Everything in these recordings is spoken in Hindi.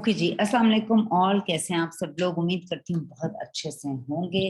ओके जी, अस्सलाम वालेकुम ऑल। कैसे हैं आप सब लोग? उम्मीद करती हूँ बहुत अच्छे से होंगे।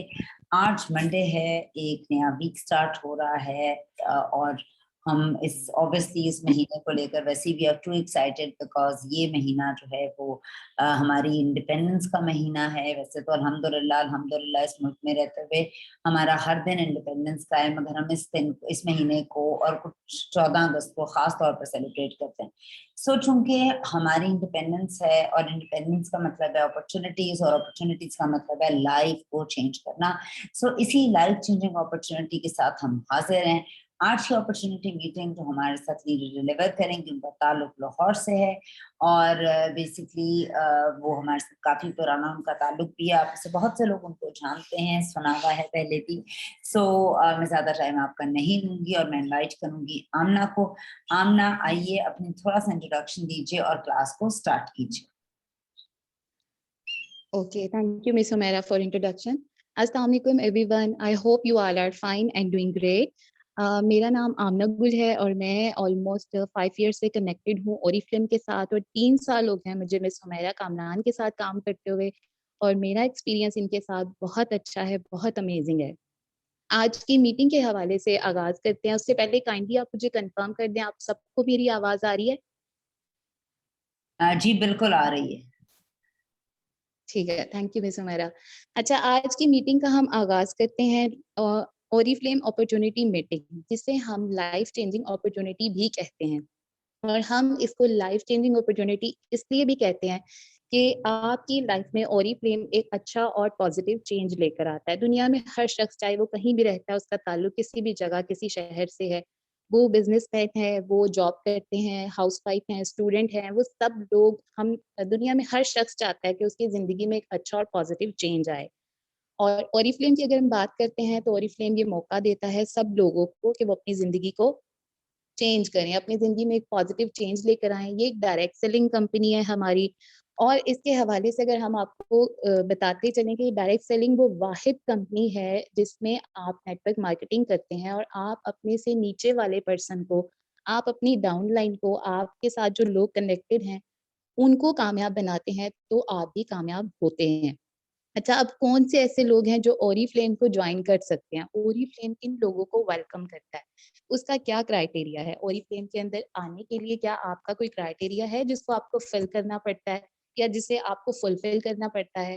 आज मंडे है, एक नया वीक स्टार्ट हो रहा है और हम इस महीने को लेकर वैसे भी आर टू एक्साइटेड बिकॉज ये महीना जो है वो हमारी इंडिपेंडेंस का महीना है। वैसे तो अल्हम्दुलिल्लाह अल्हम्दुलिल्लाह इस मुल्क में रहते हुए हमारा हर दिन इंडिपेंडेंस का है, मगर हम इस महीने को और कुछ 14 अगस्त को खास तौर पर सेलिब्रेट करते हैं। सो चूंकि हमारी इंडिपेंडेंस है और इंडिपेंडेंस का मतलब है अपॉर्चुनिटीज और अपॉर्चुनिटीज का मतलब है लाइफ को चेंज करना। सो इसी लाइफ चेंजिंग अपॉर्चुनिटी के साथ हम हाजिर हैं। आज की अपॉर्चुनिटी मीटिंग जो हमारे साथ लीडर डिलीवर करेंगे उनका ताल्लुक लाहौर से है और बेसिकली वो हमारे साथ काफी पुराना उनका ताल्लुक भी है। आप से बहुत से लोग उनको जानते हैं, सुना हुआ है पहले भी। सो मैं ज्यादा टाइम आपका नहीं लूंगी और मैं इनवाइट करूंगी आमना को। आमना, आइए अपनी थोड़ा सा इंट्रोडक्शन दीजिए और क्लास को स्टार्ट कीजिए। Okay, thank you, Miss Humaira, for introduction. Assalamu alaikum, everyone. I hope you all are fine and doing great. मेरा नाम आमना गुल है और मैं ऑलमोस्ट 5 ईयर से कनेक्टेड हूँ ओरिफ्लेम के साथ और 3 साल हो गए मुझे मिस हुमैरा कामरान के साथ काम करते हुए और मेरा एक्सपीरियंस इनके साथ बहुत अच्छा है, बहुत अमेजिंग है। आज की मीटिंग के हवाले से आगाज करते हैं। उससे पहले काइंडली आप मुझे कंफर्म कर दें, आप सबको मेरी आवाज आ रही है? जी बिल्कुल आ रही है। ठीक है, थैंक यू मिस हुमैरा। अच्छा, आज की मीटिंग का हम आगाज करते हैं ओरिफ्लेम अपॉर्चुनिटी मीटिंग, जिसे हम लाइफ चेंजिंग अपॉर्चुनिटी भी कहते हैं। और हम इसको लाइफ चेंजिंग अपॉर्चुनिटी इसलिए भी कहते हैं कि आपकी लाइफ में ओरिफ्लेम एक अच्छा और पॉजिटिव चेंज लेकर आता है। दुनिया में हर शख्स, चाहे वो कहीं भी रहता है, उसका ताल्लुक किसी भी जगह, किसी शहर से है, वो बिजनेसमैन है, वो जॉब करते हैं, हाउसवाइफ हैं, स्टूडेंट हैं, वो सब लोग, हम दुनिया में हर शख्स चाहता है कि उसकी जिंदगी में एक अच्छा और पॉजिटिव चेंज आए। और ओरिफ्लेम की अगर हम बात करते हैं तो ओरिफ्लेम ये मौका देता है सब लोगों को कि वो अपनी जिंदगी को चेंज करें, अपनी जिंदगी में एक पॉजिटिव चेंज लेकर आएं। ये एक डायरेक्ट सेलिंग कंपनी है हमारी। और इसके हवाले से अगर हम आपको बताते चलें कि डायरेक्ट सेलिंग वो वाहिद कंपनी है जिसमें आप नेटवर्क मार्केटिंग करते हैं और आप अपने से नीचे वाले पर्सन को, आप अपनी डाउनलाइन को, आपके साथ जो लोग कनेक्टेड हैं उनको कामयाब बनाते हैं, तो आप भी कामयाब होते हैं। अच्छा, अब कौन से ऐसे लोग हैं जो ओरिफ्लेम को ज्वाइन कर सकते हैं? ओरिफ्लेम इन लोगों को वेलकम करता है। उसका क्या क्राइटेरिया है? ओरिफ्लेम के अंदर आने के लिए क्या आपका कोई क्राइटेरिया है जिसको आपको फिल करना पड़ता है या जिसे आपको फुलफिल करना पड़ता है?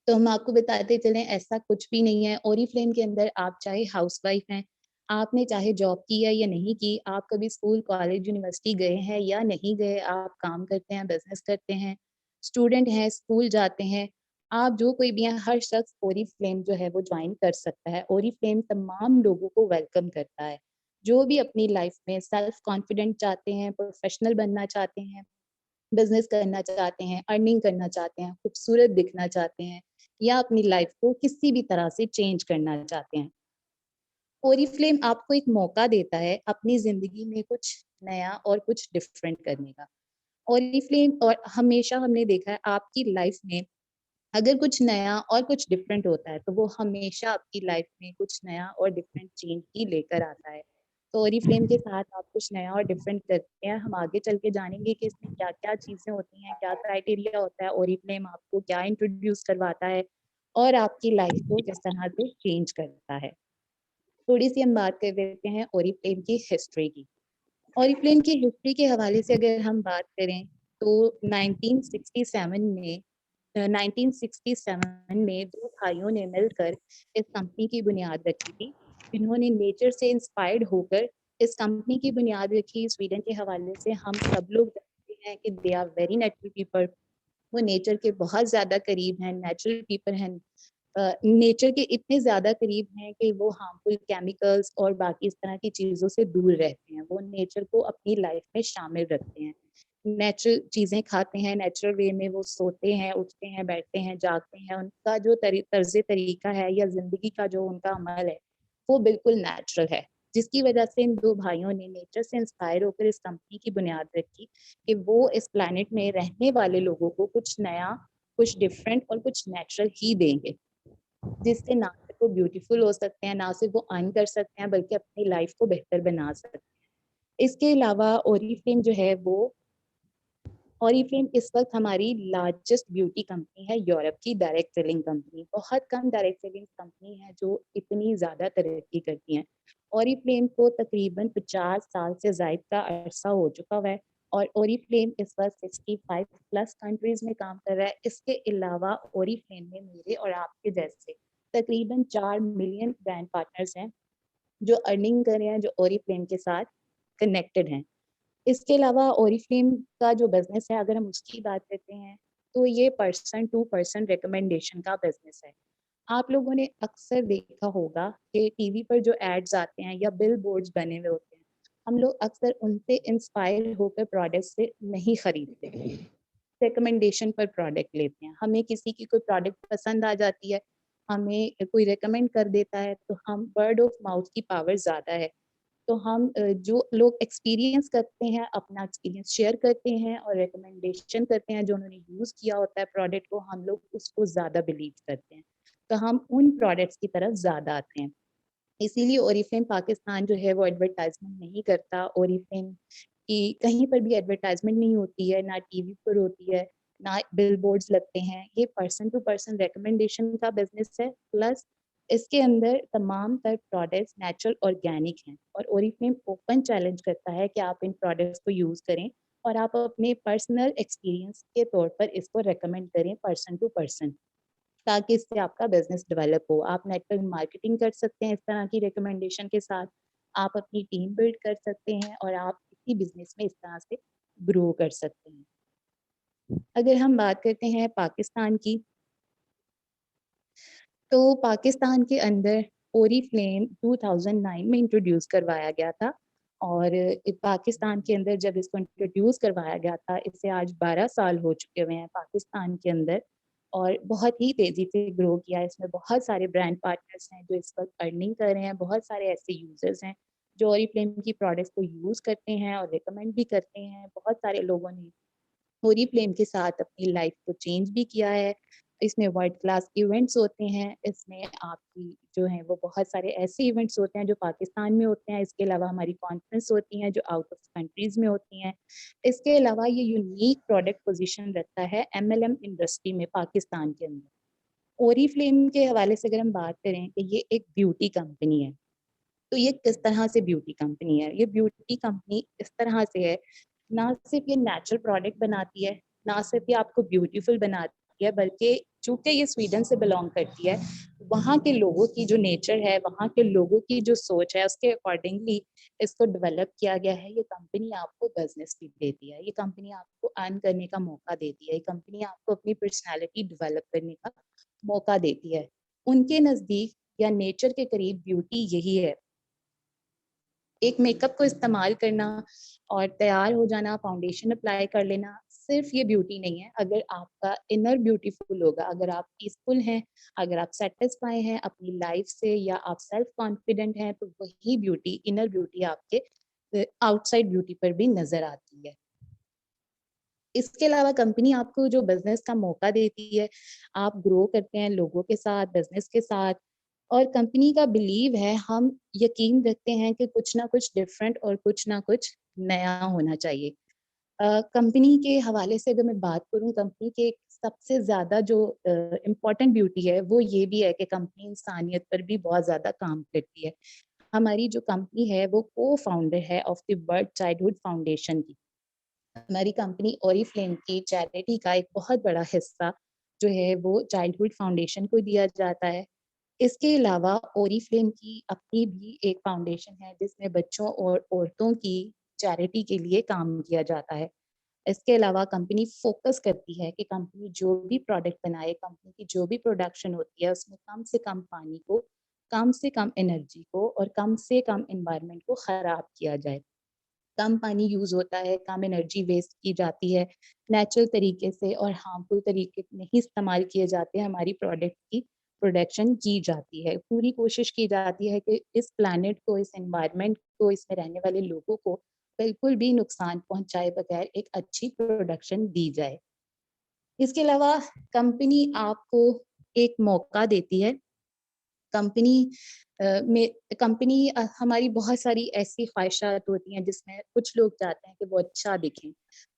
तो हम आपको बताते चलें, ऐसा कुछ भी नहीं है। ओरिफ्लेम के अंदर आप चाहे हाउसवाइफ हैं, आपने चाहे जॉब की है या नहीं की, आप कभी स्कूल, कॉलेज, यूनिवर्सिटी गए हैं या नहीं गए, आप काम करते हैं, बिजनेस करते हैं, स्टूडेंट हैं, स्कूल जाते हैं, आप जो कोई भी हैं, हर शख्स ओरिफ्लेम जो है वो ज्वाइन कर सकता है। ओरिफ्लेम तमाम लोगों को वेलकम करता है, जो भी अपनी लाइफ में सेल्फ कॉन्फिडेंट चाहते हैं, प्रोफेशनल बनना चाहते हैं, बिजनेस करना चाहते हैं, अर्निंग करना चाहते हैं, खूबसूरत दिखना चाहते हैं या अपनी लाइफ को किसी भी तरह से चेंज करना चाहते हैं। ओरिफ्लेम आपको एक मौका देता है अपनी जिंदगी में कुछ नया और कुछ डिफरेंट करने का। ओरिफ्लेम, और हमेशा हमने देखा है आपकी लाइफ में अगर कुछ नया और कुछ डिफरेंट होता है तो वो हमेशा आपकी लाइफ में कुछ नया और डिफरेंट चेंज ही लेकर आता है। तो ओरिफ्लेम के साथ आप कुछ नया और डिफरेंट करते हैं। हम आगे चल के जानेंगे कि इसमें क्या क्या चीजें होती हैं, क्या क्राइटेरिया होता है, ओरिफ्लेम आपको क्या इंट्रोड्यूस करवाता है और आपकी लाइफ को किस तरह से चेंज करता है। थोड़ी सी हम बात कर लेते हैं ओरिफ्लेम की हिस्ट्री की। ओरिफ्लेम की हिस्ट्री के हवाले से अगर हम बात करें तो 1967 में 1967 में दो भाइयों ने मिलकर इस कंपनी की बुनियाद रखी थी, जिन्होंने नेचर से इंस्पायर्ड होकर इस कंपनी की बुनियाद रखी। स्वीडन के हवाले से हम सब लोग जानते हैं कि they are very natural people, वो नेचर के बहुत ज्यादा करीब हैं, नेचुरल पीपल हैं, नेचर के इतने ज्यादा करीब हैं कि वो हार्मफुल केमिकल्स और बाकी इस तरह की चीजों से दूर रहते हैं। वो नेचर को अपनी लाइफ में शामिल रखते हैं, नेचुरल चीजें खाते हैं, नेचुरल वे में वो सोते हैं, उठते हैं, बैठते हैं, जागते हैं। उनका जो तर्ज तरीका है या जिंदगी का जो उनका अमल है वो बिल्कुल नेचुरल है, जिसकी वजह से इन दो भाइयों ने नेचर से इंस्पायर होकर इस कंपनी की बुनियाद रखी कि वो इस प्लेनेट में रहने वाले लोगों को कुछ नया, कुछ डिफरेंट और कुछ नेचुरल ही देंगे, जिससे ना सिर्फ वो ब्यूटीफुल हो सकते हैं, ना सिर्फ वो अर्न कर सकते हैं, बल्कि अपनी लाइफ को बेहतर बना सकते हैं। इसके अलावा ओरिफ्लेम जो है वो ऑरिफ्लेम इस वक्त हमारी लार्जेस्ट ब्यूटी कंपनी है, यूरोप की डायरेक्ट सेलिंग कंपनी। बहुत कम डायरेक्ट सेलिंग कंपनी है जो इतनी ज़्यादा तरक्की करती हैं। ऑरिफ्लेम को तकरीबन 50 साल से ज़ायद का अरसा हो चुका हुआ है और ऑरिफ्लेम इस वक्त 65 प्लस कंट्रीज़ में काम कर रहा है। इसके अलावा ऑरिफ्लेम में मेरे और आपके जैसे तकरीबन 4 मिलियन ब्रांड पार्टनर्स हैं जो अर्निंग कर रहे हैं, जो ऑरिफ्लेम के साथ कनेक्टेड हैं। इसके अलावा ओरिफ्लेम का जो बिज़नेस है, अगर हम उसकी बात करते हैं, तो ये पर्सन टू पर्सन रिकमेंडेशन का बिज़नेस है। आप लोगों ने अक्सर देखा होगा कि टीवी पर जो एड्स आते हैं या बिल बोर्ड्स बने हुए होते हैं, हम लोग अक्सर उनसे इंस्पायर होकर प्रोडक्ट से नहीं खरीदते, रिकमेंडेशन पर प्रोडक्ट लेते हैं। हमें किसी की कोई प्रोडक्ट पसंद आ जाती है, हमें कोई रिकमेंड कर देता है, तो हम वर्ड ऑफ माउथ की पावर ज़्यादा है। तो हम जो लोग एक्सपीरियंस करते हैं, अपना एक्सपीरियंस शेयर करते हैं और रिकमेंडेशन करते हैं, जो उन्होंने यूज़ किया होता है प्रोडक्ट को, हम लोग उसको ज़्यादा बिलीव करते हैं। तो हम उन प्रोडक्ट्स की तरफ ज़्यादा आते हैं। इसीलिए ओरिफ्लेम पाकिस्तान जो है वो एडवर्टाइज़मेंट नहीं करता। ओरिफ्लेम की कहीं पर भी एडवर्टाइज़मेंट नहीं होती है, ना टीवी पर होती है, ना बिलबोर्ड्स लगते हैं। ये पर्सन टू पर्सन रिकमेंडेशन का बिज़नेस है, प्लस इसके अंदर तमाम तर प्रोडक्ट्स नेचुरल ऑर्गेनिक हैं और ओरिफ्लेम ओपन चैलेंज करता है कि आप इन प्रोडक्ट्स को यूज़ करें और आप अपने पर्सनल एक्सपीरियंस के तौर पर इसको रिकमेंड करें पर्सन टू पर्सन, ताकि इससे आपका बिज़नेस डेवलप हो। आप नेटवर्क मार्केटिंग कर सकते हैं इस तरह की रिकमेंडेशन के साथ, आप अपनी टीम बिल्ड कर सकते हैं और आप इसी बिज़नेस में इस तरह से ग्रो कर सकते हैं। अगर हम बात करते हैं पाकिस्तान की, तो पाकिस्तान के अंदर ओरिफ्लेम 2009 में इंट्रोड्यूस करवाया गया था और पाकिस्तान के अंदर जब इसको इंट्रोड्यूस करवाया गया था, इससे आज 12 साल हो चुके हुए हैं पाकिस्तान के अंदर और बहुत ही तेज़ी से ग्रो किया है। इसमें बहुत सारे ब्रांड पार्टनर्स हैं जो इस वक़्त अर्निंग कर रहे हैं, बहुत सारे ऐसे यूज़र्स हैं जो ओरिफ्लेम की प्रोडक्ट्स को यूज़ करते हैं और रिकमेंड भी करते हैं। बहुत सारे लोगों ने ओरिफ्लेम के साथ अपनी लाइफ को चेंज भी किया है। इसमें वर्ल्ड क्लास इवेंट्स होते हैं, इसमें आपकी जो है वो बहुत सारे ऐसे इवेंट्स होते हैं जो पाकिस्तान में होते हैं, इसके अलावा हमारी कॉन्फ्रेंस होती हैं जो आउट ऑफ कंट्रीज़ में होती हैं। इसके अलावा ये यूनिक प्रोडक्ट पोज़ीशन रखता है एमएलएम इंडस्ट्री में पाकिस्तान के अंदर। ओरिफ्लेम के हवाले से अगर हम बात करें कि ये एक ब्यूटी कंपनी है, तो ये किस तरह से ब्यूटी कंपनी है? ये ब्यूटी कंपनी इस तरह से है, ना सिर्फ़ ये नेचुरल प्रोडक्ट बनाती है, ना सिर्फ़ ये आपको ब्यूटीफुल बनाती है, बल्कि चूँकि ये स्वीडन से बिलॉन्ग करती है, वहाँ के लोगों की जो नेचर है, वहाँ के लोगों की जो सोच है, उसके अकॉर्डिंगली इसको डेवलप किया गया है। ये कंपनी आपको बिज़नेस भी देती है, ये कंपनी आपको अर्न करने का मौका देती है, ये कंपनी आपको अपनी पर्सनैलिटी डेवलप करने का मौका देती है। उनके नज़दीक या नेचर के करीब ब्यूटी यही है। एक मेकअप को इस्तेमाल करना और तैयार हो जाना, फाउंडेशन अप्लाई कर लेना, सिर्फ ये ब्यूटी नहीं है। अगर आपका इनर ब्यूटीफुल होगा, अगर आप पीसफुल हैं, अगर आप सैटिस्फाई हैं अपनी लाइफ से या आप सेल्फ कॉन्फिडेंट हैं, तो वही ब्यूटी, इनर ब्यूटी आपके आउटसाइड ब्यूटी पर भी नज़र आती है। इसके अलावा कंपनी आपको जो बिज़नेस का मौका देती है, आप ग्रो करते हैं लोगों के साथ, बिज़नेस के साथ और कंपनी का बिलीव है, हम यकीन रखते हैं कि कुछ ना कुछ डिफरेंट और कुछ ना कुछ नया होना चाहिए। कंपनी के हवाले से अगर मैं बात करूँ, कंपनी के सबसे ज़्यादा जो इम्पोर्टेंट ब्यूटी है, वो ये भी है कि कंपनी इंसानियत पर भी बहुत ज़्यादा काम करती है। हमारी जो कंपनी है, वो को-फाउंडर है of the world childhood foundation की। हमारी कंपनी ओरिफ्लेम की चैरिटी का एक बहुत बड़ा हिस्सा जो है वो चाइल्डहुड फाउंडेशन को दिया जाता है। इसके अलावा ओरिफ्लेम की अपनी भी एक फाउंडेशन है जिसमें बच्चों और औरतों की चैरिटी के लिए काम किया जाता है। इसके अलावा कंपनी फ़ोकस करती है कि कंपनी जो भी प्रोडक्ट बनाए, कंपनी की जो भी प्रोडक्शन होती है उसमें कम से कम पानी को, कम से कम एनर्जी को और कम से कम एनवायरनमेंट को ख़राब किया जाए। कम पानी यूज़ होता है, कम एनर्जी वेस्ट की जाती है, नेचुरल तरीके से और हार्मफुल तरीके नहीं इस्तेमाल किए जाते हैं, हमारी प्रोडक्ट की प्रोडक्शन की जाती है। पूरी कोशिश की जाती है कि इस प्लैनेट को, इस एनवायरनमेंट को, इसमें रहने वाले लोगों को बिल्कुल भी नुकसान पहुँचाए बगैर एक अच्छी प्रोडक्शन दी जाए। इसके अलावा कंपनी आपको एक मौका देती है, कंपनी कंपनी हमारी बहुत सारी ऐसी ख्वाहिशात होती हैं जिसमें कुछ लोग चाहते हैं कि वो अच्छा दिखें,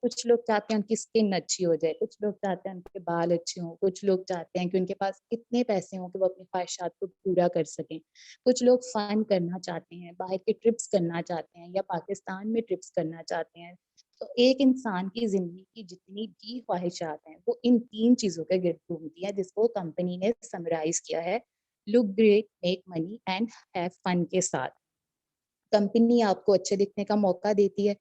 कुछ लोग चाहते हैं उनकी स्किन अच्छी हो जाए, कुछ लोग चाहते हैं उनके बाल अच्छे हों, कुछ लोग चाहते हैं कि उनके पास इतने पैसे हों कि वो अपनी ख्वाहिशात को पूरा कर सकें, कुछ लोग फन करना चाहते हैं, बाहर के ट्रिप्स करना चाहते हैं या पाकिस्तान में ट्रिप्स करना चाहते हैं। तो एक इंसान की ज़िंदगी की जितनी भी ख्वाहिशात हैं वो इन 3 चीज़ों के गिर्द घूमती हैं, जिसको कंपनी ने समराइज़ किया है look great, make money and have fun के साथ। कंपनी आपको अच्छे दिखने का मौका देती है,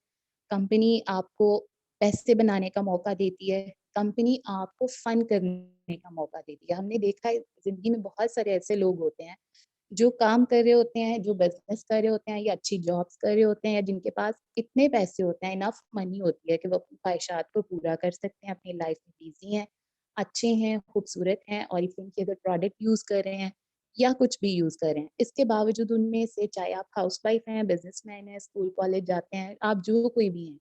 कंपनी आपको पैसे बनाने का मौका देती है, कंपनी आपको फन करने का मौका देती है। हमने देखा है ज़िंदगी में बहुत सारे ऐसे लोग होते हैं, जो काम कर रहे होते हैं, जो बिज़नेस कर रहे होते हैं या अच्छी जॉब्स कर रहे होते हैं, या जिनके पास इतने पैसे होते हैं, इनफ मनी होती है कि वो अपनी ख्वाहिशात को पूरा कर सकते हैं, अपनी लाइफ में बिज़ी हैं, अच्छे हैं, खूबसूरत हैं और इवन के अगर प्रोडक्ट यूज़ कर रहे हैं या कुछ भी यूज़ कर रहे हैं। इसके बावजूद उनमें से चाहे आप हाउसवाइफ हैं, बिज़नेसमैन हैं, स्कूल कॉलेज जाते हैं, आप जो कोई भी हैं,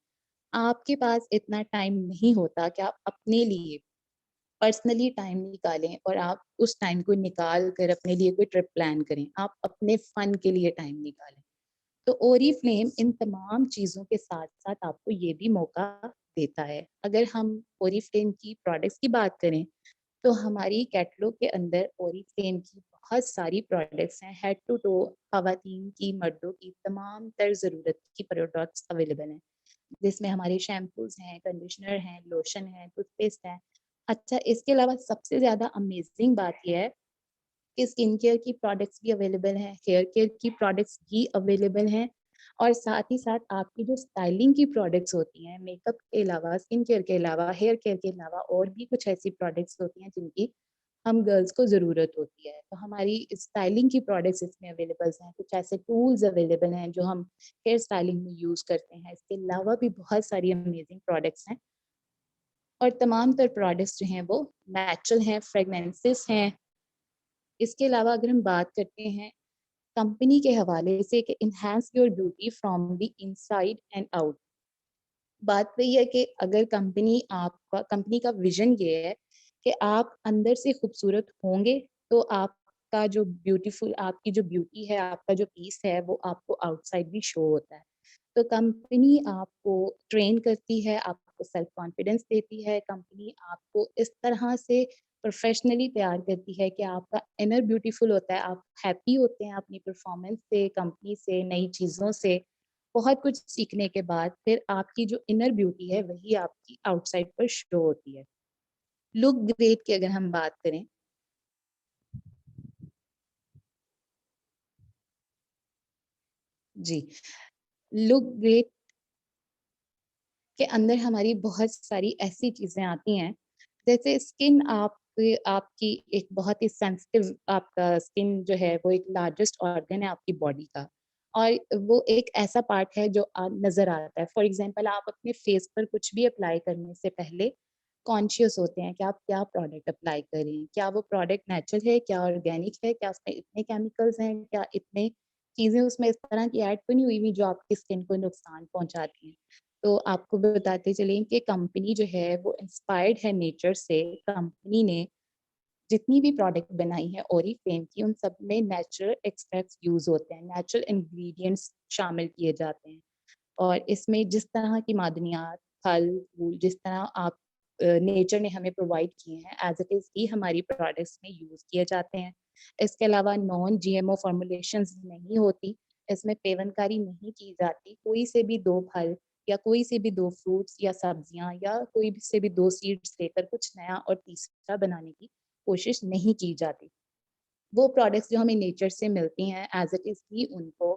आपके पास इतना टाइम नहीं होता कि आप अपने लिए पर्सनली टाइम निकालें और आप उस टाइम को निकाल कर अपने लिए कोई ट्रिप प्लान करें। आप अपने फन के लिए टाइम निकालें। तो ओरीफ्लेम इन तमाम चीज़ों के साथ-साथ आपको ये भी मौका देता है। अगर हम ओरीफ्लेम की प्रोडक्ट्स की बात करें, तो हमारी कैटलॉग के अंदर ओरीफ्लेम की बहुत सारी प्रोडक्ट्स हैं, हेड टू टो ख़वातीन की, मर्दों की तमाम तर ज़रूरत की प्रोडक्ट्स अवेलेबल हैं। जिसमें हमारे शैम्पूज़ हैं, कंडीशनर हैं, लोशन है, टूथपेस्ट है। अच्छा, इसके अलावा सबसे ज़्यादा अमेज़िंग बात ये है कि स्किन केयर की प्रोडक्ट्स भी अवेलेबल हैं, हेयर केयर की प्रोडक्ट्स भी अवेलेबल हैं और साथ ही साथ आपकी जो स्टाइलिंग की प्रोडक्ट्स होती हैं, मेकअप के अलावा, स्किन केयर के अलावा, हेयर केयर के अलावा और भी कुछ ऐसी प्रोडक्ट्स होती हैं जिनकी हम गर्ल्स को ज़रूरत होती है। तो हमारी स्टाइलिंग की प्रोडक्ट्स इसमें अवेलेबल्स हैं, कुछ ऐसे टूल्स अवेलेबल हैं जो हम हेयर स्टाइलिंग में यूज़ करते हैं। इसके अलावा भी बहुत सारी अमेज़िंग प्रोडक्ट्स हैं और तमाम तर प्रोडक्ट्स जो हैं वो नेचुरल हैं, फ्रेग्रेंसेस हैं। इसके अलावा अगर हम बात करते हैं कंपनी के हवाले से कि enhance your beauty from the inside and out. बात वही है कि अगर कंपनी का विजन ये है कि आप अंदर से खूबसूरत होंगे तो आपका जो ब्यूटीफुल आपकी जो ब्यूटी है, आपका जो पीस है वो आपको आउटसाइड भी शो होता है। तो कंपनी आपको ट्रेन करती है, आपको सेल्फ कॉन्फिडेंस देती है, कंपनी आपको इस तरह से प्रोफेशनली तैयार करती है कि आपका इनर ब्यूटीफुल होता है, आप हैप्पी होते हैं अपनी परफॉर्मेंस से, कंपनी से, नई चीज़ों से। बहुत कुछ सीखने के बाद फिर आपकी जो इनर ब्यूटी है वही आपकी आउटसाइड पर शो होती है। लुक ग्रेट की अगर हम बात करें, जी, लुक ग्रेट के अंदर हमारी बहुत सारी ऐसी चीज़ें आती हैं, जैसे स्किन आपकी एक बहुत ही सेंसिटिव, आपका स्किन जो है वो एक लार्जेस्ट ऑर्गन है आपकी बॉडी का और वो एक ऐसा पार्ट है जो नज़र आता है। फॉर एग्ज़ाम्पल आप अपने फेस पर कुछ भी अप्लाई करने से पहले कॉन्शियस होते हैं कि आप क्या प्रोडक्ट अप्लाई करें, क्या वो प्रोडक्ट नेचुरल है, क्या ऑर्गेनिक है, क्या उसमें इतने केमिकल्स हैं, क्या इतने चीज़ें उसमें इस तरह की ऐड तो नहीं हुई हुई जो आपकी स्किन को नुकसान पहुँचाती हैं। तो आपको बताते चलें कि कंपनी जो है वो इंस्पायर्ड है नेचर से। कंपनी ने जितनी भी प्रोडक्ट बनाई है ओरिफ्लेम की, उन सब में नेचुरल एक्सट्रैक्ट्स यूज़ होते हैं, नेचुरल इंग्रेडिएंट्स शामिल किए जाते हैं। और इसमें जिस तरह की मादनियात, फल, फूल जिस तरह आप नेचर ने हमें प्रोवाइड किए हैं एज़ इट इज़ ही हमारी प्रोडक्ट्स में यूज़ किए जाते हैं। इसके अलावा नॉन जीएमओ फॉर्मुलेशंस नहीं होती, इसमें पेवनकारी नहीं की जाती। कोई से भी 2 फल या कोई से भी 2 फ्रूट्स या सब्जियाँ या कोई भी से भी 2 सीड्स लेकर कुछ नया और तीसरा बनाने की कोशिश नहीं की जाती। वो प्रोडक्ट्स जो हमें नेचर से मिलती हैं एज़ इट इज़ ही उनको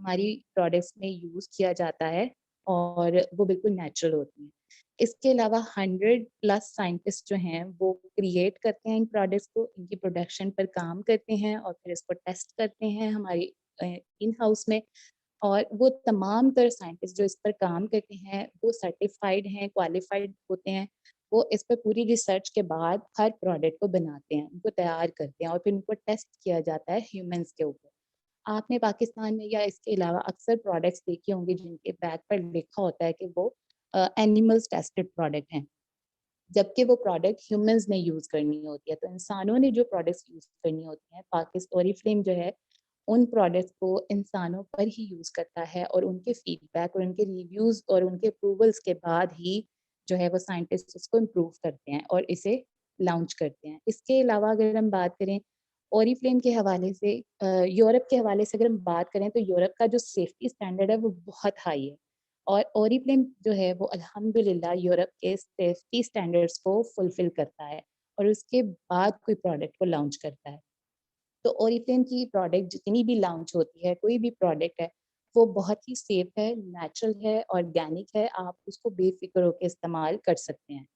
हमारी प्रोडक्ट्स में यूज़ किया जाता है और वो बिल्कुल नेचुरल होती हैं। इसके अलावा 100 प्लस साइंटिस्ट जो हैं वो क्रिएट करते हैं इन प्रोडक्ट्स को, इनकी प्रोडक्शन पर काम करते हैं और फिर इसको टेस्ट करते हैं हमारी इन हाउस में। और वो तमाम तर साइंटिस्ट जो इस पर काम करते हैं, वो सर्टिफ़ाइड हैं, क्वालिफ़ाइड होते हैं। वो इस पे पूरी रिसर्च के बाद हर प्रोडक्ट को बनाते हैं, उनको तैयार करते हैं और फिर उनको टेस्ट किया जाता है ह्यूमन्स के ऊपर। आपने पाकिस्तान में या इसके अलावा अक्सर प्रोडक्ट्स देखे होंगे जिनके बैक पर लिखा होता है कि वो एनिमल्स टेस्टेड प्रोडक्ट हैं, जबकि वो प्रोडक्ट ह्यूमन्स ने यूज़ करनी होती है। तो इंसानों ने जो प्रोडक्ट्स यूज़ करनी होती हैं, ओरिफ्लेम जो है उन प्रोडक्ट्स को इंसानों पर ही यूज़ करता है और उनके फीडबैक और उनके रिव्यूज़ और उनके अप्रूवल्स के बाद ही जो है वो साइंटिस्ट उसको इम्प्रूव करते हैं और इसे लॉन्च करते हैं। इसके अलावा अगर हम बात करें ओरिफ्लेम के हवाले से यूरोप के हवाले से अगर हम बात करें तो यूरोप का जो सेफ्टी स्टैंडर्ड है वो बहुत हाई है और ओरिफ्लेम जो है वो अल्हम्दुलिल्लाह यूरोप के सेफ्टी स्टैंडर्ड्स को फुलफिल करता है और उसके बाद कोई प्रोडक्ट को लॉन्च करता है। तो ओरिफ्लेम की प्रोडक्ट जितनी भी लॉन्च होती है, कोई भी प्रोडक्ट है, वो बहुत ही सेफ है, नेचुरल है, ऑर्गेनिक है, आप उसको बेफ़िक्र होके इस्तेमाल कर सकते हैं।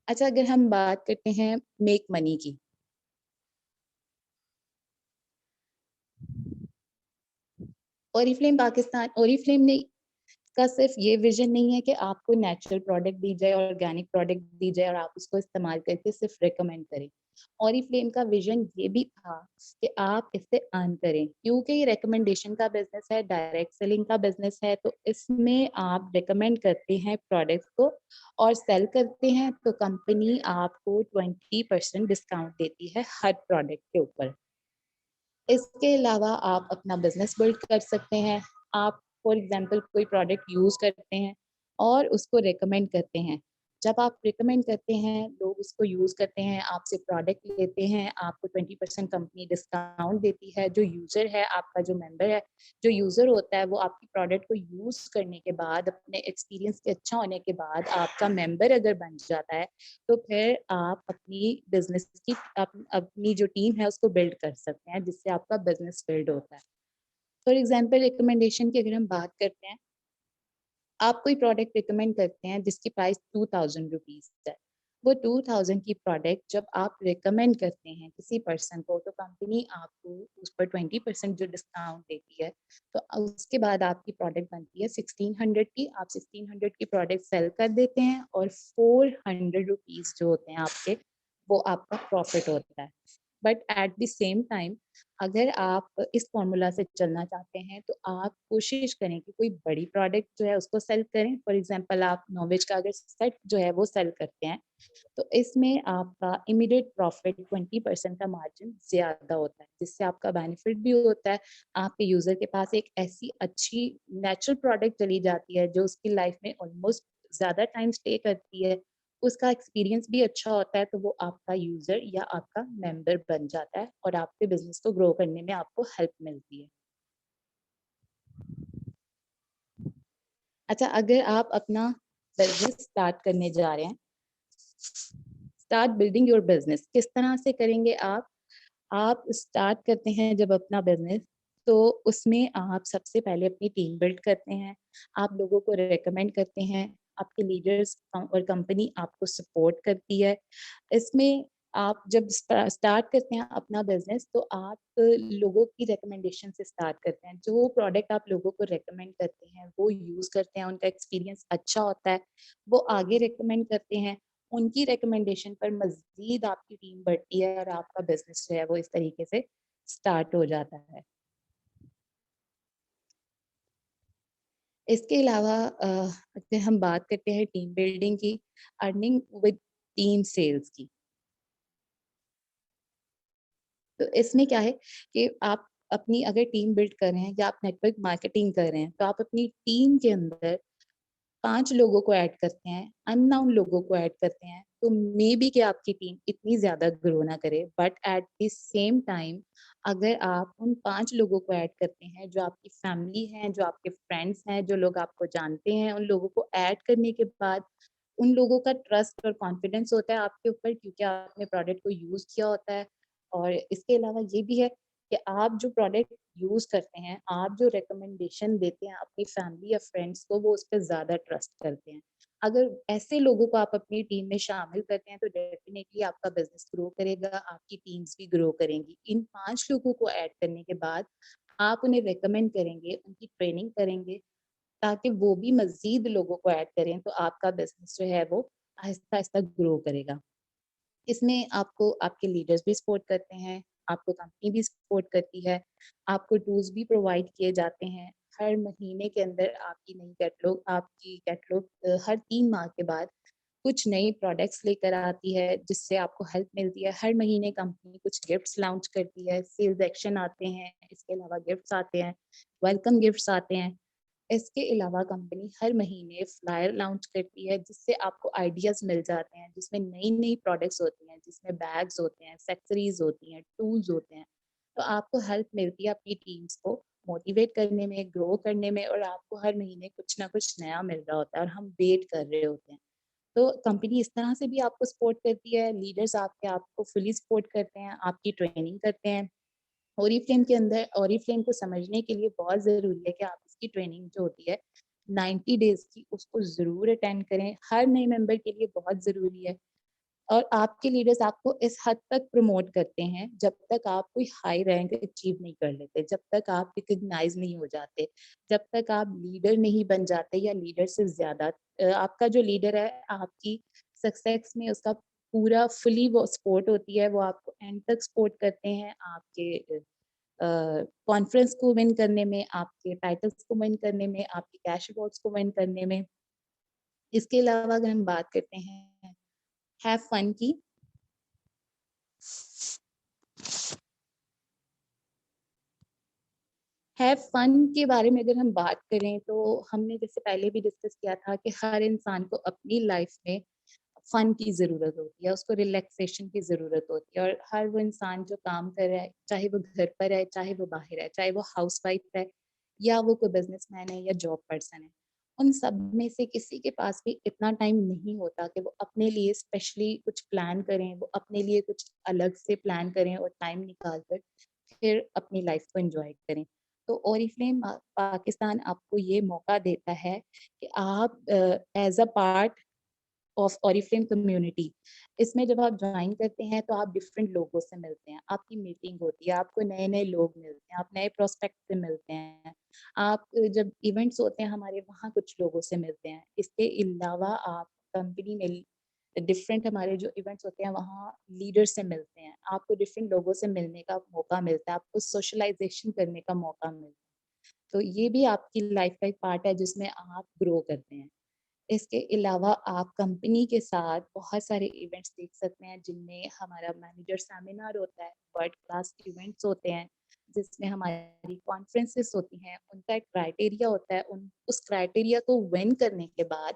अच्छा अगर हम बात करते हैं मेक मनी की, ओरिफ्लेम ने का सिर्फ ये विजन नहीं है कि आपको नेचुरल प्रोडक्ट दी जाए, ऑर्गेनिक प्रोडक्ट दी जाए और आप उसको इस्तेमाल करके सिर्फ रिकमेंड करें। ओरिफ्लेम का विजन ये भी था कि आप इससे अर्न करें क्योंकि ये रिकमेंडेशन का बिजनेस है, डायरेक्ट सेलिंग का बिजनेस है, तो इसमें आप रिकमेंड करते हैं प्रोडक्ट को और सेल करते हैं तो कंपनी आपको 20% डिस्काउंट देती है हर प्रोडक्ट के ऊपर। इसके अलावा आप अपना बिज़नेस बिल्ड कर सकते हैं। आप फॉर एग्ज़ाम्पल कोई प्रोडक्ट यूज़ करते हैं और उसको रिकमेंड करते हैं। जब आप रिकमेंड करते हैं, लोग उसको यूज़ करते हैं, आपसे प्रोडक्ट लेते हैं, आपको 20% कंपनी डिस्काउंट देती है। जो यूज़र है, आपका जो मेंबर है, जो यूज़र होता है, वो आपकी प्रोडक्ट को यूज़ करने के बाद, अपने एक्सपीरियंस के अच्छा होने के बाद आपका मेंबर अगर बन जाता है, तो फिर आप अपनी बिज़नेस की अपनी जो टीम है उसको बिल्ड कर सकते हैं जिससे आपका बिज़नेस बिल्ड होता है। फॉर एग्ज़ाम्पल रिकमेंडेशन की अगर हम बात करते हैं, आप कोई प्रोडक्ट रिकमेंड करते हैं जिसकी प्राइस ₹2000 है। वो 2000 की प्रोडक्ट जब आप रिकमेंड करते हैं किसी पर्सन को तो कंपनी आपको उस पर 20% जो डिस्काउंट देती है, तो उसके बाद आपकी प्रोडक्ट बनती है 1600 की। आप 1600 की प्रोडक्ट सेल कर देते हैं और ₹400 जो होते हैं आपके, वो आपका प्रॉफिट होता है। But at the same time अगर आप इस फॉर्मूला से चलना चाहते हैं तो आप कोशिश करें कि कोई बड़ी प्रोडक्ट जो है उसको सेल करें। फॉर एग्जांपल आप नॉनवेज का अगर सेट जो है वो सेल करते हैं तो इसमें आपका इमीडिएट प्रॉफिट 20% का मार्जिन ज़्यादा होता है जिससे आपका बेनिफिट भी होता है। आपके यूज़र के पास एक ऐसी अच्छी नेचुरल प्रोडक्ट चली जाती है जो उसकी लाइफ में ऑलमोस्ट ज़्यादा टाइम स्टे करती है। उसका एक्सपीरियंस भी अच्छा होता है तो वो आपका यूज़र या आपका मेंबर बन जाता है और आपके बिज़नेस को ग्रो करने में आपको हेल्प मिलती है। अच्छा अगर आप अपना बिज़नेस स्टार्ट करने जा रहे हैं, स्टार्ट बिल्डिंग योर बिज़नेस किस तरह से करेंगे आप? आप स्टार्ट करते हैं जब अपना बिज़नेस, तो उसमें आप सबसे पहले अपनी टीम बिल्ड करते हैं। आप लोगों को रिकमेंड करते हैं, आपके लीडर्स और कंपनी आपको सपोर्ट करती है। इसमें आप जब स्टार्ट करते हैं अपना बिज़नेस तो आप लोगों की रिकमेंडेशन से स्टार्ट करते हैं। जो प्रोडक्ट आप लोगों को रिकमेंड करते हैं, वो यूज़ करते हैं, उनका एक्सपीरियंस अच्छा होता है, वो आगे रिकमेंड करते हैं। उनकी रिकमेंडेशन पर मज़ीद आपकी टीम बढ़ती है और आपका बिज़नेस जो है वो इस तरीके से स्टार्ट हो जाता है। इसके अलावा अगर हम बात करते हैं टीम बिल्डिंग की, अर्निंग विद टीम सेल्स की, तो इसमें क्या है कि आप अपनी अगर टीम बिल्ड कर रहे हैं या आप नेटवर्क मार्केटिंग कर रहे हैं, तो आप अपनी टीम के अंदर 5 लोगों को ऐड करते हैं, अननोन लोगों को ऐड करते हैं, तो मेबी कि आपकी टीम इतनी ज़्यादा ग्रो ना करे, but at the same time अगर आप उन 5 लोगों को ऐड करते हैं, जो आपकी फैमिली हैं, जो आपके फ्रेंड्स हैं, जो लोग आपको जानते हैं, उन लोगों को ऐड करने के बाद उन लोगों का ट्रस्ट और कॉन्फिडेंस होता है आपके ऊपर क्योंकि आपने प्रोडक्ट को यूज़ किया होता है। और इसके अलावा ये भी है कि आप जो प्रोडक्ट यूज़ करते हैं, आप जो रिकमेंडेशन देते हैं अपनी फैमिली या फ्रेंड्स को, वो उस पे ज़्यादा ट्रस्ट करते हैं। अगर ऐसे लोगों को आप अपनी टीम में शामिल करते हैं, तो डेफ़िनेटली आपका बिज़नेस ग्रो करेगा, आपकी टीम्स भी ग्रो करेंगी। इन 5 लोगों को ऐड करने के बाद आप उन्हें रिकमेंड करेंगे, उनकी ट्रेनिंग करेंगे, ताकि वो भी मज़ीद लोगों को ऐड करें, तो आपका बिज़नेस जो है वो आहिस्ता-आहिस्ता ग्रो करेगा। इसमें आपको आपके लीडर्स भी सपोर्ट करते हैं, आपको कंपनी भी सपोर्ट करती है, आपको टूल्स भी प्रोवाइड किए जाते हैं। हर महीने के अंदर आपकी कैटलॉग हर 3 माह के बाद कुछ नई प्रोडक्ट्स लेकर आती है जिससे आपको हेल्प मिलती है। हर महीने कंपनी कुछ गिफ्ट्स लॉन्च करती है, सेल्स एक्शन आते हैं, इसके अलावा गिफ्ट्स आते हैं, वेलकम गिफ्ट्स आते हैं। इसके अलावा कंपनी हर महीने फ्लायर लॉन्च करती है जिससे आपको आइडियाज़ मिल जाते हैं, जिसमें नई-नई प्रोडक्ट्स होती हैं, जिसमें बैग्स होते हैं, एक्सेसरीज़ होती हैं, टूल्स होते हैं। तो आपको हेल्प मिलती है अपनी टीम्स को मोटिवेट करने में, ग्रो करने में, और आपको हर महीने कुछ ना कुछ नया मिल रहा होता है और हम वेट कर रहे होते हैं। तो कंपनी इस तरह से भी आपको सपोर्ट करती है, लीडर्स आपके आपको फुली सपोर्ट करते हैं, आपकी ट्रेनिंग करते हैं। ओरीफ्लेम के अंदर ओरीफ्लेम को समझने के लिए बहुत ज़रूरी है कि आप इसकी ट्रेनिंग जो होती है 90 डेज़ की, उसको ज़रूर अटेंड करें। हर नए मेंबर के लिए बहुत ज़रूरी है। और आपके लीडर्स आपको इस हद तक प्रमोट करते हैं जब तक आप कोई हाई रैंक अचीव नहीं कर लेते, जब तक आप रिकॉग्नाइज नहीं हो जाते, जब तक आप लीडर नहीं बन जाते या लीडर से ज़्यादा आपका जो लीडर है आपकी सक्सेस में उसका पूरा फुली वो सपोर्ट होती है, वो आपको एंड तक सपोर्ट करते हैं आपके कॉन्फ्रेंस को विन करने में, आपके टाइटल्स को विन करने में, आपके कैश अवार्ड्स को विन करने में। इसके अलावा अगर हम बात करते हैं हैव फन की, हैव फन के बारे में अगर हम बात करें तो हमने जैसे पहले भी डिस्कस किया था कि हर इंसान को अपनी लाइफ में फन की ज़रूरत होती है, उसको रिलैक्सेशन की ज़रूरत होती है, और हर वो इंसान जो काम कर रहा है, चाहे वो घर पर है, चाहे वो बाहर है, चाहे वो हाउसवाइफ है या वो कोई बिज़नेसमैन है या जॉब पर्सन है, उन सब में से किसी के पास भी इतना टाइम नहीं होता कि वो अपने लिए स्पेशली कुछ प्लान करें, वो अपने लिए कुछ अलग से प्लान करें और टाइम निकाल कर फिर अपनी लाइफ को एंजॉय करें। तो ओरिफ्लेम पाकिस्तान आपको ये मौका देता है कि आप as a part of Oriflame community, इसमें जब आप ज्वाइन करते हैं तो आप डिफरेंट लोगों से मिलते हैं, आपकी मीटिंग होती है, आपको नए-नए लोग मिलते हैं, आप नए प्रोस्पेक्ट से मिलते हैं। आप जब इवेंट्स होते हैं हमारे वहाँ कुछ लोगों से मिलते हैं। इसके अलावा आप कंपनी में डिफरेंट हमारे जो इवेंट्स होते हैं वहाँ लीडर से मिलते हैं। आपको डिफरेंट लोगों से मिलने का मौका मिलता है, आपको सोशलाइज़ेशन करने का मौका मिलता है। तो ये भी आपकी लाइफ का एक पार्ट है जिसमें आप ग्रो करते हैं। इसके अलावा आप कंपनी के साथ बहुत सारे इवेंट्स देख सकते हैं जिनमें हमारा मैनेजर सेमिनार होता है, वर्ल्ड क्लास इवेंट्स होते हैं, जिसमें हमारी कॉन्फ्रेंसेस होती हैं, उनका एक क्राइटेरिया होता है, उन उस क्राइटेरिया को विन करने के बाद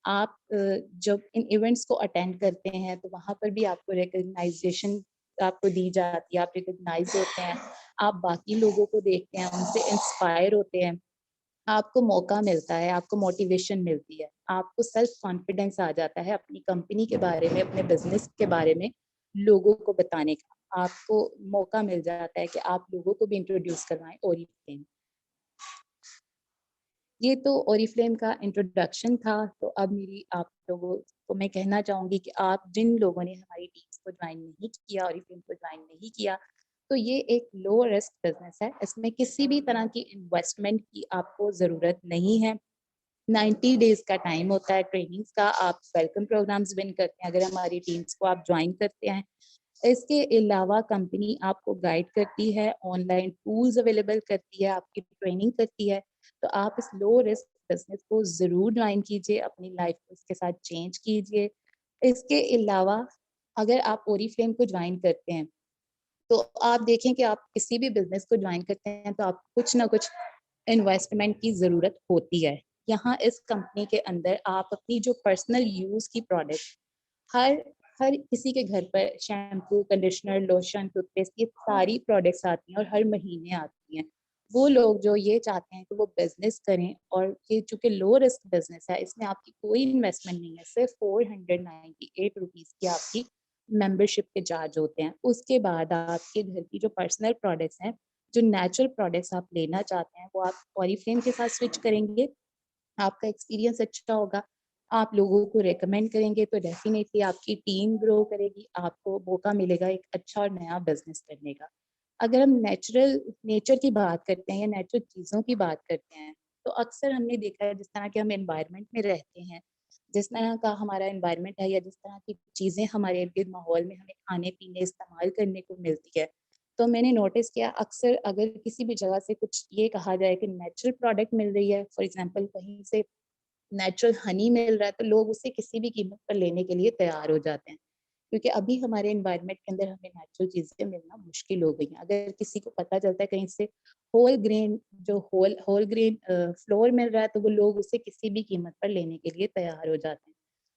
आप जब इन इवेंट्स को अटेंड करते हैं तो वहाँ पर भी आपको रिकग्नाइजेशन आपको दी जाती है, आप रिकग्नाइज होते हैं, आप बाकी लोगों को देखते हैं, उनसे इंस्पायर होते हैं, आपको मौका मिलता है, आपको मोटिवेशन मिलती है, आपको सेल्फ कॉन्फिडेंस आ जाता है अपनी कंपनी के बारे में, अपने बिज़नेस के बारे में लोगों को बताने का। आपको मौका मिल जाता है कि आप लोगों को भी इंट्रोड्यूस करवाएँ ओरिफ्लेम। ये तो ओरिफ्लेम का इंट्रोडक्शन था, तो अब मेरी आप लोगों को मैं कहना चाहूँगी कि आप जिन लोगों ने हमारी टीम्स को ज्वाइन नहीं किया, ओरिफ्लेम को ज्वाइन नहीं किया, तो ये एक लो रिस्क बिज़नेस है। इसमें किसी भी तरह की इन्वेस्टमेंट की आपको ज़रूरत नहीं है। 90 डेज़ का टाइम होता है ट्रेनिंग्स का, आप वेलकम प्रोग्राम्स विन करते हैं अगर हमारी टीम्स को आप ज्वाइन करते हैं। इसके अलावा कंपनी आपको गाइड करती है, ऑनलाइन टूल्स अवेलेबल करती है, आपकी ट्रेनिंग करती है। तो आप इस लो रिस्क बिज़नेस को ज़रूर ज्वाइन कीजिए, अपनी लाइफ को इसके साथ चेंज कीजिए। इसके अलावा अगर आप ओरिफ्लेम को ज्वाइन करते हैं, तो आप देखें कि आप किसी भी बिज़नेस को ज्वाइन करते हैं तो आपको कुछ ना कुछ इन्वेस्टमेंट की ज़रूरत होती है। यहाँ इस कंपनी के अंदर आप अपनी जो पर्सनल यूज़ की प्रोडक्ट हर हर किसी के घर पर शैम्पू, कंडीशनर, लोशन, टूथपेस्ट ये सारी प्रोडक्ट्स आती हैं और हर महीने आती हैं। वो लोग जो ये चाहते हैं कि वो बिज़नेस करें, और ये चूँकि लो रिस्क बिज़नेस है, इसमें आपकी कोई इन्वेस्टमेंट नहीं है, सिर्फ़ ₹498 की आपकी मेंबरशिप के चार्ज होते हैं। उसके बाद आपके घर की जो पर्सनल प्रोडक्ट्स हैं, जो नेचुरल प्रोडक्ट्स आप लेना चाहते हैं, वो आप ओरिफ्लेम के साथ स्विच करेंगे, आपका एक्सपीरियंस अच्छा होगा, आप लोगों को रिकमेंड करेंगे तो डेफ़िनेटली आपकी टीम ग्रो करेगी, आपको मौका मिलेगा एक अच्छा और नया बिज़नेस करने का। अगर हम नेचर की बात करते हैं या नेचुरल चीज़ों की बात करते हैं, तो अक्सर हमने देखा है जिस तरह के हम एनवायरनमेंट में रहते हैं, जिस तरह का हमारा एनवायरनमेंट है या जिस तरह की चीज़ें हमारे इर्द-गिर्द माहौल में हमें खाने-पीने, इस्तेमाल करने को मिलती है, तो मैंने नोटिस किया अक्सर अगर किसी भी जगह से कुछ ये कहा जाए कि नेचुरल प्रोडक्ट मिल रही है, फॉर एग्ज़ाम्पल कहीं से नेचुरल हनी मिल रहा है तो लोग उसे किसी भी कीमत पर लेने के लिए तैयार हो जाते हैं, क्योंकि अभी हमारे एनवायरनमेंट के अंदर हमें नेचुरल चीजें मिलना मुश्किल हो गई हैं। अगर किसी को पता चलता है कहीं से होल ग्रेन फ्लोर मिल रहा है तो वो लोग उसे किसी भी कीमत पर लेने के लिए तैयार हो जाते हैं।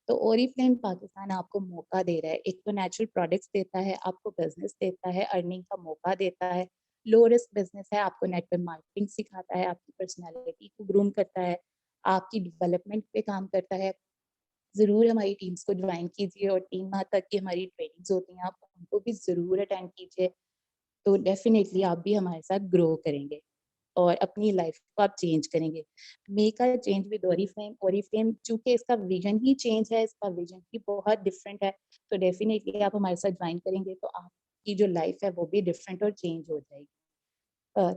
तो ओरिफ्लेम पाकिस्तान आपको मौका दे रहा है, एक तो नेचुरल प्रोडक्ट्स देता है, आपको बिजनेस देता है, अर्निंग का मौका देता है, लो रिस्क बिजनेस है, आपको नेटवर्क मार्केटिंग सिखाता है, आपकी पर्सनैलिटी को ग्रूम करता है, आपकी डेवलपमेंट पे काम करता है। ज़रूर हमारी टीम्स को ज्वाइन कीजिए और 3 माह तक की हमारी ट्रेनिंग्स होती हैं, आप उनको भी ज़रूर अटेंड कीजिए। तो डेफिनिटली आप भी हमारे साथ ग्रो करेंगे और अपनी लाइफ को आप चेंज करेंगे। Make a change with Oriflame. Oriflame चूँकि इसका विज़न ही चेंज है, इसका विज़न ही बहुत डिफरेंट है, तो डेफिनिटली आप हमारे साथ ज्वाइन करेंगे तो आपकी जो लाइफ है वो भी डिफरेंट और चेंज हो जाएगी।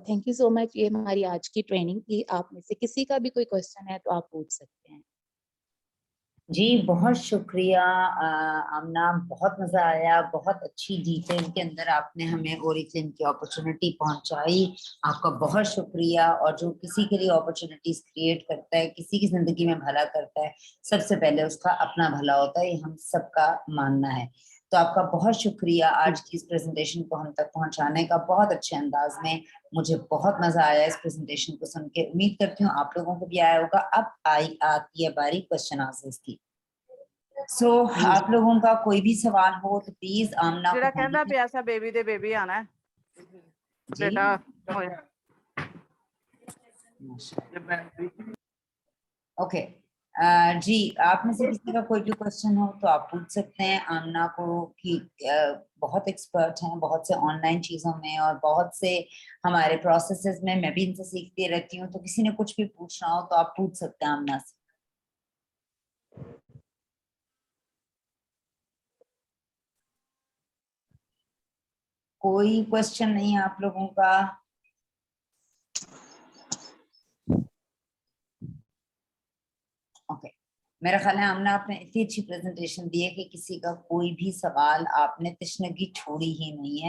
थैंक यू सो मच, ये हमारी आज की ट्रेनिंग थी। आप में से किसी का भी कोई क्वेश्चन है तो आप पूछ सकते हैं। जी बहुत शुक्रिया आमना, बहुत मजा आया, बहुत अच्छी डिटेल के अंदर आपने हमें ओरिफ्लेम की अपॉर्चुनिटी पहुंचाई। आपका बहुत शुक्रिया। और जो किसी के लिए अपॉर्चुनिटीज क्रिएट करता है, किसी की जिंदगी में भला करता है, सबसे पहले उसका अपना भला होता है, ये हम सबका मानना है। तो आपका बहुत शुक्रिया आज की इस प्रेजेंटेशन को हम तक पहुंचाने का, बहुत अच्छे अंदाज में। मुझे बहुत मजा आया इस प्रेजेंटेशन को सुन के, उम्मीद करती हूँ आप लोगों को भी आया होगा। अब आती है बारी क्वेश्चन आंसर्स की। आप लोगों का कोई भी सवाल हो तो प्लीज आमना ਜਿਹੜਾ को ਕਹਿੰਦਾ ਪਿਆ ਸਾ ਬੇਬੀ ਦੇ ਬੇਬੀ ਆਣਾ ਬੇਟਾ ਹੋਇਆ ओके जी, आप में से किसी का कोई भी क्वेश्चन हो तो आप पूछ सकते हैं आमना को, कि बहुत एक्सपर्ट हैं बहुत से ऑनलाइन चीजों में और बहुत से हमारे प्रोसेसेस में, मैं भी इनसे सीखती रहती हूँ। तो किसी ने कुछ भी पूछना हो तो आप पूछ सकते हैं आमना से। कोई क्वेश्चन नहीं है आप लोगों का? ओके मेरा ख्याल है आमना आपने इतनी अच्छी प्रेजेंटेशन दी है कि किसी का कोई भी सवाल आपने तशनगी छोड़ी ही नहीं है।